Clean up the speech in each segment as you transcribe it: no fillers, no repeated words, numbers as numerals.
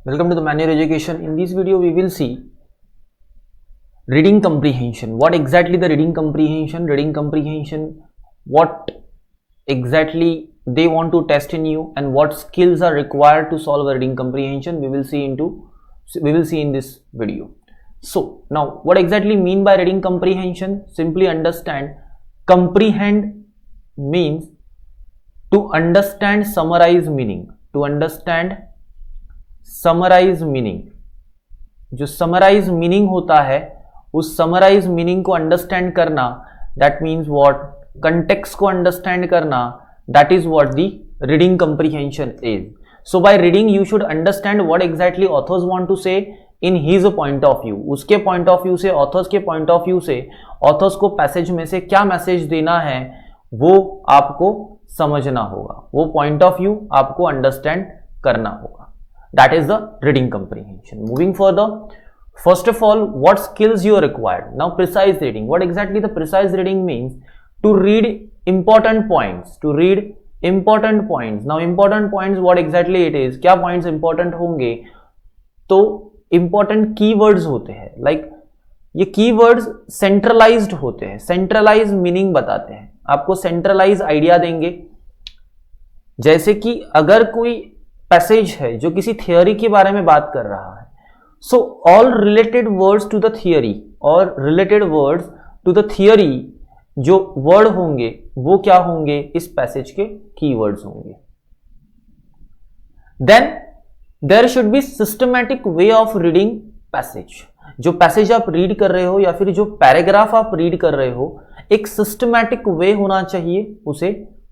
Welcome to the Manual Education. In this video, we will see reading comprehension. What exactly the reading comprehension? Reading comprehension, what exactly they want to test in you, and what skills are required to solve a reading comprehension. We will see in this video. So now, what exactly mean by reading comprehension? Simply understand. Comprehend means to understand, summarize meaning. To understand, summarize meaning. जो summarize meaning होता है उस summarize meaning को understand करना, that means what, context को understand करना, that is what the reading comprehension is. So by reading you should understand what exactly authors want to say in his point of view. उसके point of view से, ऑथर्स के point of view से, authors को passage में से क्या message देना है वो आपको समझना होगा, वो पॉइंट ऑफ व्यू आपको अंडरस्टैंड करना होगा. That is the reading comprehension. Moving further, first of all, what skills you are required? Now, precise reading. What exactly the precise reading means? To read important points. To read important points. Now, important points, what exactly it is? क्या points important होंगे? तो important keywords होते हैं. Like ये keywords centralized होते हैं. Centralized meaning बताते हैं. आपको centralized idea देंगे. जैसे कि अगर कोई पैसेज है जो किसी थियोरी के बारे में बात कर रहा है, so all related words to the theory और related words to the theory जो वर्ड होंगे वो क्या होंगे, इस पैसेज के कीवर्ड्स होंगे. Then there should be systematic way of reading passage. जो पैसेज आप रीड कर रहे हो या फिर जो पैराग्राफ आप रीड कर रहे हो, एक सिस्टमैटिक वे होना चाहिए उसे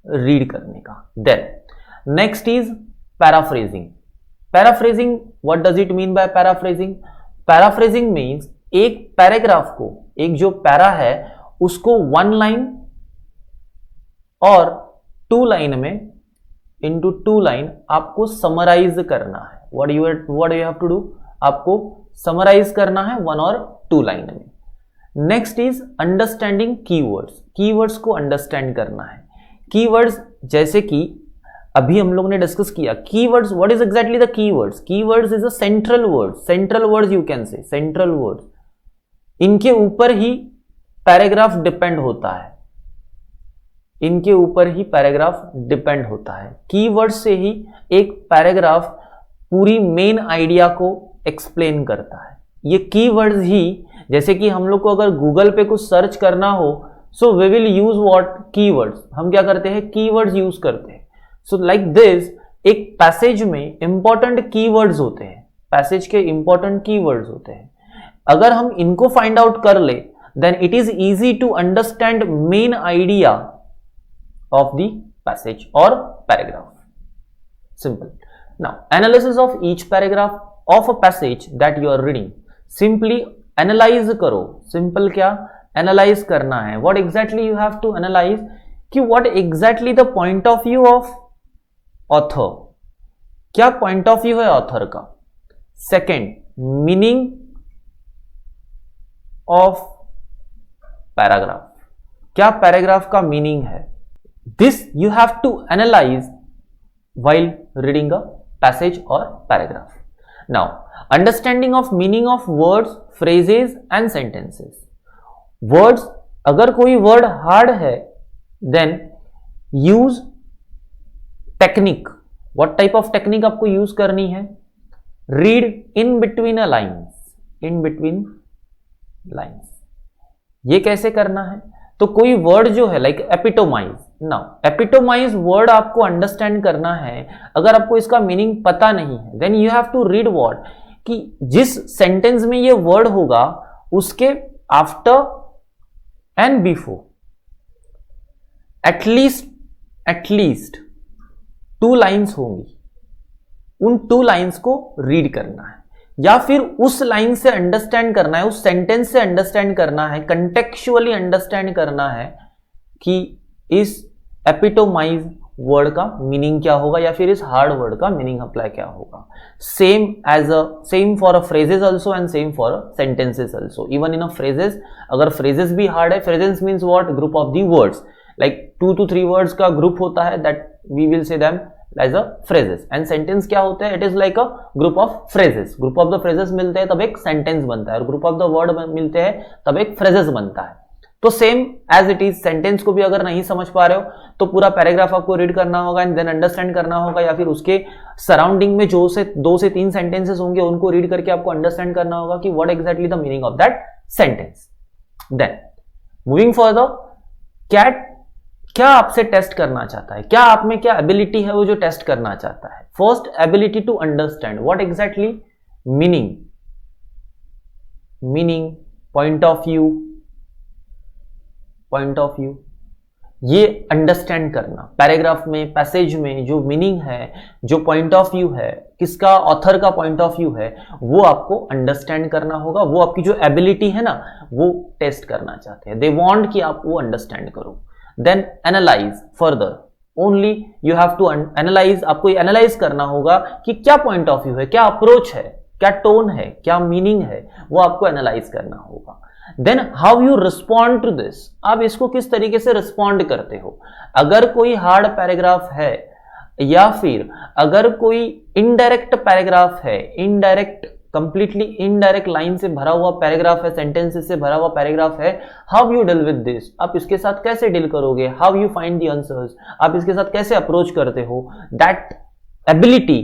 रीड करने का. Then next is paraphrasing. Paraphrasing, what does it mean by paraphrasing? Paraphrasing means एक पैराग्राफ को, एक जो पैरा है उसको वन लाइन और टू लाइन में, इनटू टू लाइन आपको समराइज करना है. what you have to do? आपको समराइज करना है वन और टू लाइन में. Next is understanding keywords. Keywords को अंडरस्टैंड करना है. कीवर्ड्स जैसे कि अभी हम लोग ने डिस्कस किया, keywords, what is exactly the keywords? Keywords is a central word. Central words you can से, सेंट्रल वर्ड्स. इनके ऊपर ही पैराग्राफ डिपेंड होता है. इनके ऊपर ही पैराग्राफ डिपेंड होता है. कीवर्ड्स से ही एक पैराग्राफ पूरी मेन आइडिया को एक्सप्लेन करता है. ये कीवर्ड्स ही, जैसे कि हम लोग को अगर गूगल पे कुछ सर्च करना हो, so we will use what, keywords. हम क्या करते हैं, कीवर्ड्स यूज करते हैं. सो लाइक दिस, एक पैसेज में इंपॉर्टेंट कीवर्ड्स होते हैं. पैसेज के इंपॉर्टेंट कीवर्ड्स होते हैं. अगर हम इनको फाइंड आउट कर ले, then it is easy to understand main idea of the passage और paragraph. Simple. Now analysis of each paragraph of a passage that you are reading. Simply analyze करो. Simple क्या, एनालाइज करना है. What exactly you have to analyze, कि what exactly the point of view of author. क्या point of view है author का. Second, meaning of paragraph. क्या paragraph का मीनिंग है. This you have to analyse while reading a passage or paragraph. Now, understanding of meaning of words, phrases and sentences. Words, अगर कोई word hard है, then use technique. What type of technique आपको use करनी है? Read in between a lines. In between lines. ये कैसे करना है? तो कोई वर्ड जो है like epitomise. Now epitomise word आपको अंडरस्टैंड करना है. अगर आपको इसका मीनिंग पता नहीं है, then you have to read what, कि जिस सेंटेंस में ये वर्ड होगा उसके after and before at least two lines होंगी. उन टू लाइन्स को रीड करना है, या फिर उस लाइन से अंडरस्टैंड करना है, उस सेंटेंस से अंडरस्टैंड करना है, कंटेक्चुअली अंडरस्टैंड करना है कि इस एपिटोमाइज वर्ड का मीनिंग क्या होगा, या फिर इस हार्ड वर्ड का मीनिंग अप्लाई क्या होगा. Same for a phrases also and same for a sentences also. Even in a phrases, अगर फ्रेजेस भी हार्ड है, phrases means what, group of the words, like 2 to 3 words का group होता है, that we will say them as a phrases, and sentence क्या होते हैं, it is like a group of phrases, group of the phrases मिलते हैं तब एक सेंटेंस बनता है, और ग्रुप ऑफ द वर्ड मिलते हैं तब एक फ्रेजेस बनता है। तो same as it is sentence को भी अगर नहीं समझ पा रहे हो तो पूरा पैराग्राफ आपको रीड करना होगा एंड देन अंडरस्टैंड करना होगा, या फिर उसके सराउंडिंग में जो से 2 से 3 सेंटेंसेस होंगे उनको रीड करके आपको अंडरस्टैंड करना होगा कि what exactly the meaning of that sentence. Then moving further, CAT क्या आपसे टेस्ट करना चाहता है, क्या आप में क्या एबिलिटी है वो जो टेस्ट करना चाहता है। First, ability to understand what exactly meaning, point of view, ये अंडरस्टैंड करना। पैराग्राफ में, पैसेज में जो मीनिंग है, जो पॉइंट ऑफ व्यू है, किसका, ऑथर का पॉइंट ऑफ व्यू है, वो आपको अंडरस्टैंड करना होगा। वो आपकी जो एबिलिटी है ना वो टेस्ट करना चाहते हैं, दे वांट कि आप वो अंडरस्टैंड करो। Then analyse further, only you have to analyse, आपको एनालाइज करना होगा कि क्या पॉइंट ऑफ व्यू है, क्या अप्रोच है, क्या टोन है, क्या मीनिंग है, वो आपको एनालाइज करना होगा। Then how you respond to this, आप इसको किस तरीके से रिस्पॉन्ड करते हो। अगर कोई हार्ड पैराग्राफ है या फिर अगर कोई इनडायरेक्ट पैराग्राफ है, इनडायरेक्ट, कंप्लीटली इनडायरेक्ट लाइन से भरा हुआ पैराग्राफ है, सेंटेंसेस से भरा हुआ पैराग्राफ है, how you deal with this, आप इसके साथ कैसे डील करोगे, how you find the answers, आप इसके साथ कैसे अप्रोच करते हो। That ability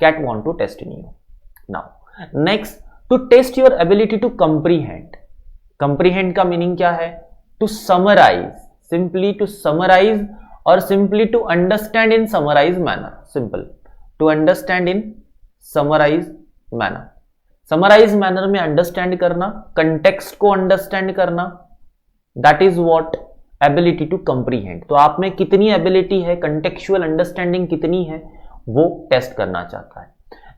CAT want to test in you. Now next, to test your ability to comprehend. Comprehend का मीनिंग क्या है, to summarize, simply to summarize और simply to understand in summarize manner. Simple, to understand in summarize manner. Summarize manner में understand करना, context को understand करना, that is what ability to comprehend. तो आप में कितनी एबिलिटी है, कंटेक्चुअल अंडरस्टैंडिंग कितनी है, वो टेस्ट करना चाहता है।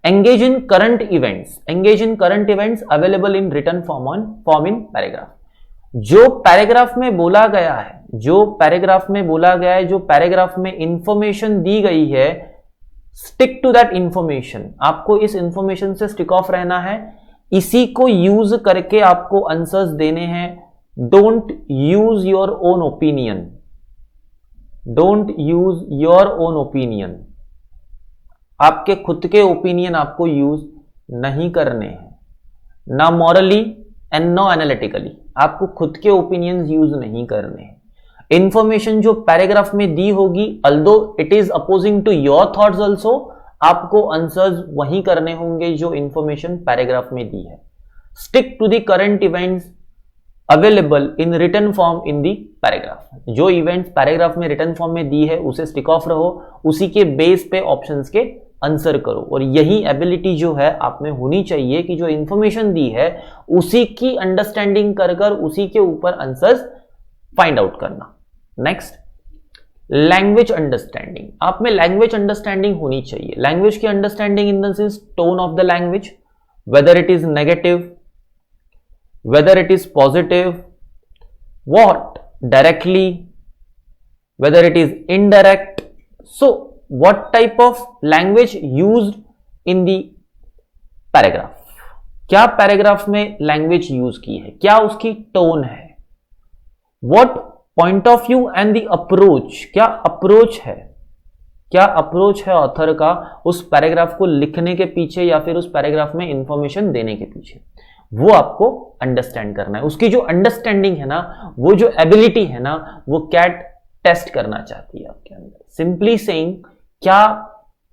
Engage in current events, engage in current events available in written form in paragraph। जो पैराग्राफ में बोला गया है, जो पैराग्राफ में बोला गया है, जो पैराग्राफ में इंफॉर्मेशन दी गई है, स्टिक टू दैट इंफॉर्मेशन। आपको इस इंफॉर्मेशन से स्टिक ऑफ रहना है, इसी को यूज करके आपको आंसर्स देने हैं। Don't use your own opinion, don't use your own opinion. आपके खुद के ओपिनियन आपको यूज नहीं करने हैं, ना मॉरली एंड नो एनालिटिकली, आपको खुद के ओपिनियंस यूज नहीं करने हैं। इंफॉर्मेशन जो पैराग्राफ में दी होगी, although it is opposing to your thoughts also, आपको आंसर्स वही करने होंगे जो इंफॉर्मेशन पैराग्राफ में दी है। Stick to the current events available in written form in the paragraph. जो इवेंट्स पैराग्राफ में रिटन फॉर्म में दी है उसे स्टिक ऑफ रहो, उसी के बेस पे ऑप्शंस के आंसर करो। और यही एबिलिटी जो है आप में होनी चाहिए कि जो इंफॉर्मेशन दी है उसी की अंडरस्टैंडिंग कर कर उसी के ऊपर आंसर्स फाइंड आउट करना। Next, language understanding. आप में लैंग्वेज अंडरस्टैंडिंग होनी चाहिए। लैंग्वेज की understanding in the sense tone of the language, whether it is negative, whether it is positive, what directly, whether it is indirect, so what type of language used in the paragraph, क्या paragraph में language use की है, क्या उसकी tone है, what point of view and the approach, क्या approach है, क्या अप्रोच है ऑथर का उस पैराग्राफ को लिखने के पीछे या फिर उस पैराग्राफ में इंफॉर्मेशन देने के पीछे, वो आपको अंडरस्टैंड करना है। उसकी जो अंडरस्टैंडिंग है ना, वो जो एबिलिटी है ना, वो कैट टेस्ट करना चाहती है आपके अंदर। सिंपली सेइंग, क्या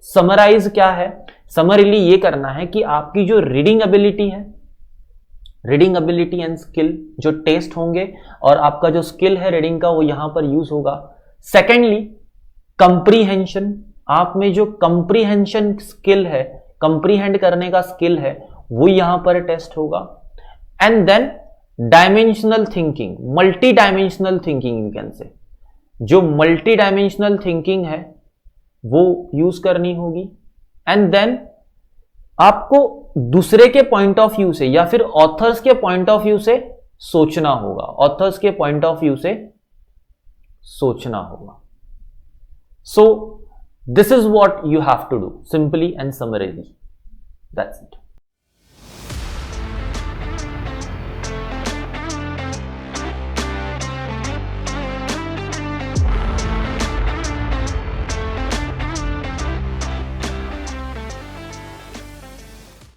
समराइज क्या है, समरीली ये करना है कि आपकी जो रीडिंग एबिलिटी है, रीडिंग एबिलिटी एंड स्किल जो टेस्ट होंगे और आपका जो स्किल है रीडिंग का वो यहां पर यूज होगा। सेकेंडली, कंप्रीहेंशन, आप में जो कंप्रीहेंशन स्किल है, कंप्रीहेंड करने का स्किल है, वो यहां पर टेस्ट होगा। And then dimensional thinking, multi dimensional thinking you can say, जो मल्टी डायमेंशनल थिंकिंग है वो यूज करनी होगी। एंड देन आपको दूसरे के पॉइंट ऑफ व्यू से या फिर ऑथर्स के पॉइंट ऑफ व्यू से सोचना होगा, ऑथर्स के पॉइंट ऑफ व्यू से सोचना होगा। So this is what you have to do, simply and summarily, that's it.